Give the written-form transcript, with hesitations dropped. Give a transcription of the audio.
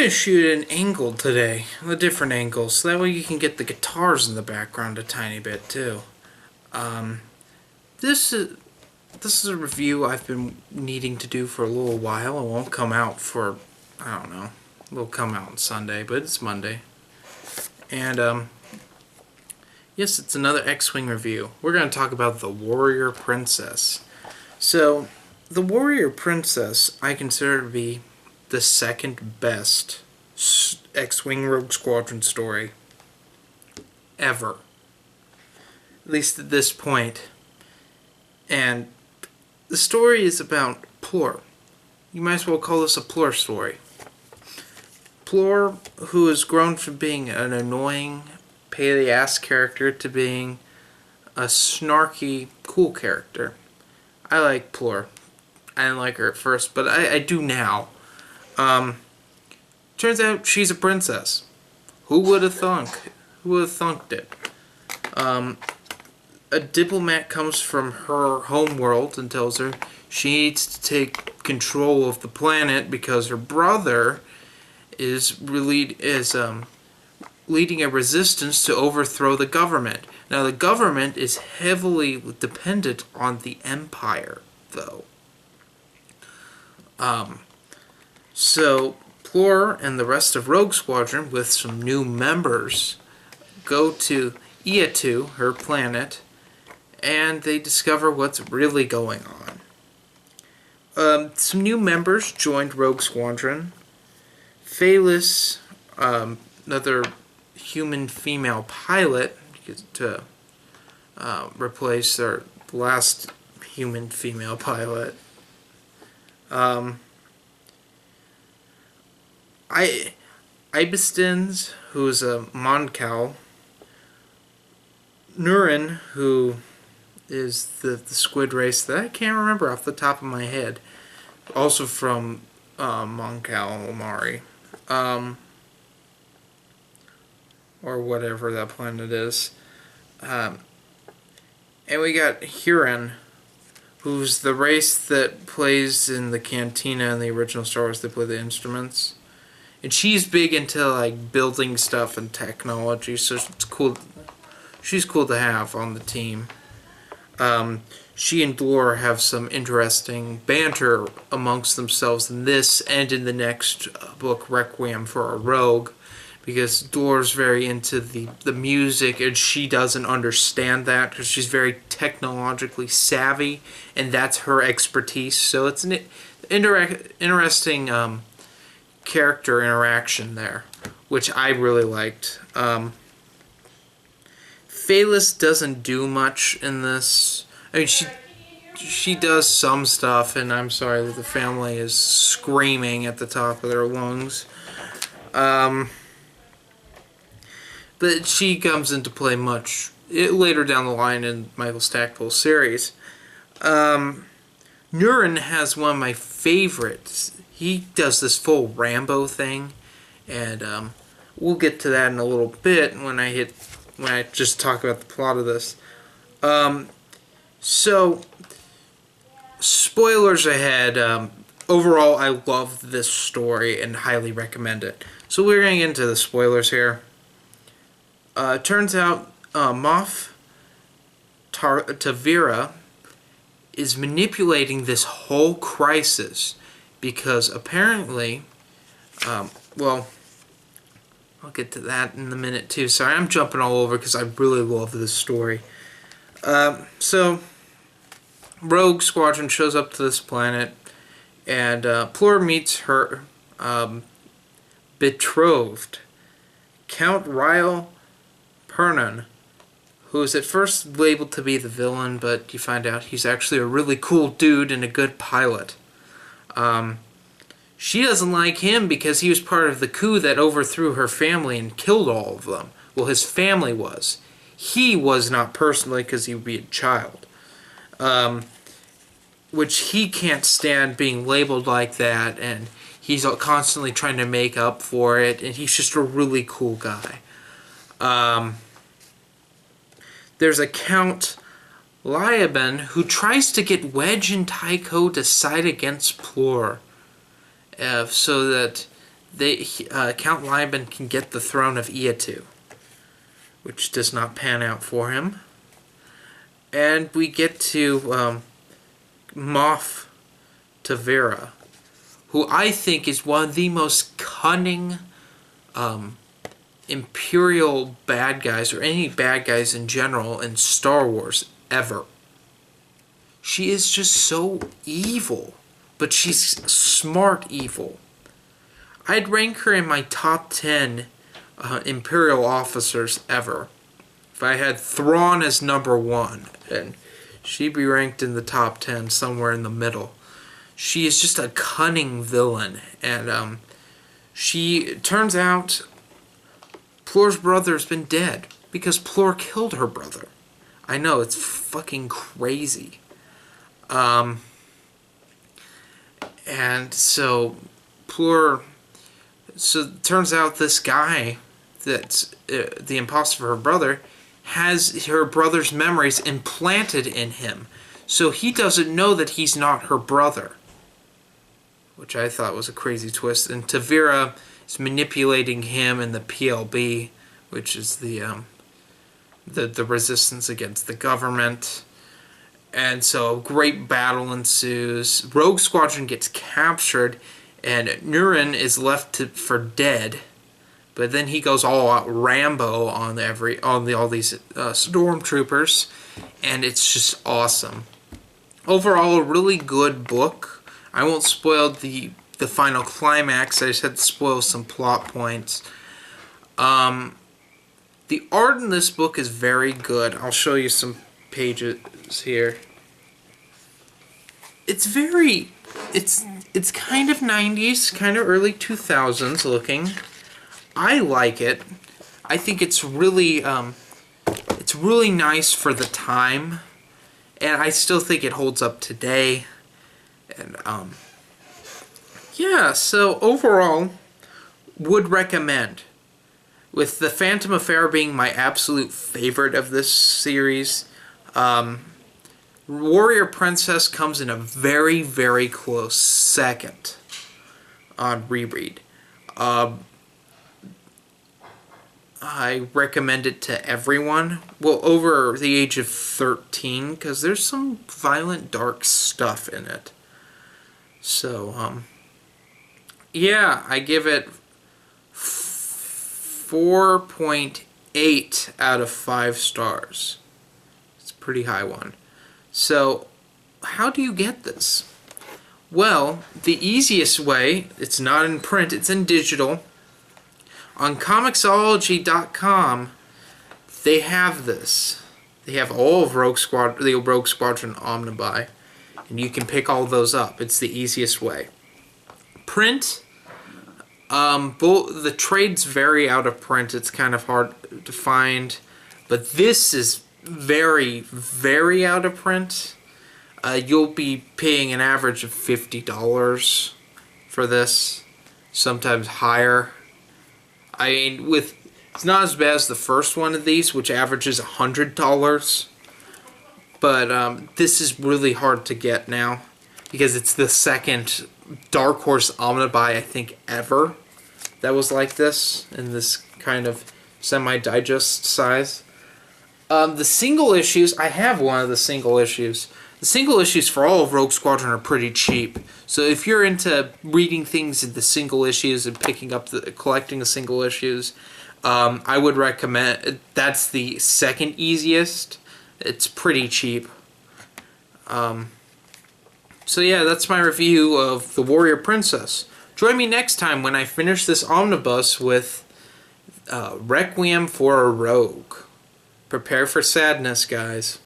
going to shoot an angle today, a different angle, so that way you can get the guitars in the background a tiny bit too. This is a review I've been needing to do for a little while. It won't come out for, I don't know, it'll come out on Sunday, but it's Monday. And yes, it's another X-Wing review. We're going to talk about the Warrior Princess. So, the Warrior Princess I consider to be the second best X-Wing Rogue Squadron story ever. At least at this point. And the story is about Plur. You might as well call this a Plur story. Plur, who has grown from being an annoying, pay-the-ass character to being a snarky, cool character. I like Plur. I didn't like her at first, but I do now. Turns out she's a princess. Who would have thunk? Who would have thunked it? A diplomat comes from her home world and tells her she needs to take control of the planet because her brother is leading a resistance to overthrow the government. Now, the government is heavily dependent on the Empire, though. So Plur and the rest of Rogue Squadron, with some new members, go to Iatu, her planet, and they discover what's really going on. Some new members joined Rogue Squadron. Phalis, another human female pilot, to replace their last human female pilot. Ibistins, who's a Moncal. Nurin, who is the squid race that I can't remember off the top of my head. Also from Moncal Omari. Or whatever that planet is. And we got Huron, who's the race that plays in the cantina in the original Star Wars. They play the instruments. And she's big into like building stuff and technology, so it's cool. She's cool to have on the team. She and Dlor have some interesting banter amongst themselves in this and in the next book, Requiem for a Rogue, because Dlor's very into the music and she doesn't understand that because she's very technologically savvy and that's her expertise. So it's an interesting character interaction there, which I really liked. Phalis doesn't do much in this. I mean, she does some stuff, and I'm sorry that the family is screaming at the top of their lungs. But she comes into play much later down the line in Michael Stackpole's series. Nurin has one of my favorites. He does this full Rambo thing, and we'll get to that in a little bit when I just talk about the plot of this. So, spoilers ahead. Overall, I love this story and highly recommend it. So we're going to get into the spoilers here. Turns out Moff Tavira is manipulating this whole crisis because apparently, well, I'll get to that in a minute too. Sorry, I'm jumping all over because I really love this story. So, Rogue Squadron shows up to this planet, and Plur meets her betrothed, Count Ryle Pernon, who is at first labeled to be the villain, but you find out he's actually a really cool dude and a good pilot. She doesn't like him because he was part of the coup that overthrew her family and killed all of them. Well, his family was. He was not personally because he would be a child. Which he can't stand being labeled like that, and he's constantly trying to make up for it, and he's just a really cool guy. There's a Count Liaben who tries to get Wedge and Tycho to side against Plur, so that Count Liban can get the throne of Iatu, which does not pan out for him. And we get to Moff Tavera, who I think is one of the most cunning Imperial bad guys, or any bad guys in general in Star Wars ever. She is just so evil, but she's smart evil. I'd rank her in my top 10 Imperial officers ever. If I had Thrawn as number 1, and she'd be ranked in the top 10, somewhere in the middle. She is just a cunning villain, and she turns out Plor's brother's been dead because Plor killed her brother. I know, it's fucking crazy. And so Plor, so it turns out this guy that's the imposter for her brother has her brother's memories implanted in him. So he doesn't know that he's not her brother, which I thought was a crazy twist. And Tavera is manipulating him and the PLB, which is the resistance against the government. And so a great battle ensues. Rogue Squadron gets captured, and Nurin is left for dead. But then he goes all out Rambo on all these stormtroopers, and it's just awesome. Overall, a really good book. I won't spoil the final climax. I just had to spoil some plot points. The art in this book is very good. I'll show you some pages here. It's kind of 90s, kind of early 2000s looking. I like it. I think it's really nice for the time, and I still think it holds up today. And yeah, so overall, would recommend. With The Phantom Affair being my absolute favorite of this series, Warrior Princess comes in a very, very close second on reread. I recommend it to everyone, well, over the age of 13, because there's some violent, dark stuff in it. So, yeah, I give it 4.8 out of 5 stars. It's a pretty high one. So, how do you get this? Well, the easiest way, it's not in print, it's in digital. On Comixology.com, they have this. They have all of the Rogue Squadron Omnibuy, and you can pick all those up. It's the easiest way. Print, the trades vary out of print. It's kind of hard to find, but this is very, very out of print. You'll be paying an average of $50 for this, sometimes higher. I mean, it's not as bad as the first one of these, which averages $100. But this is really hard to get now, because it's the second Dark Horse Omnibuy, I think, ever that was like this, in this kind of semi-digest size. The single issues, I have one of the single issues. The single issues for all of Rogue Squadron are pretty cheap. So if you're into reading things in the single issues and collecting the single issues, I would recommend. That's the second easiest. It's pretty cheap. So yeah, that's my review of The Warrior Princess. Join me next time when I finish this omnibus with Requiem for a Rogue. Prepare for sadness, guys.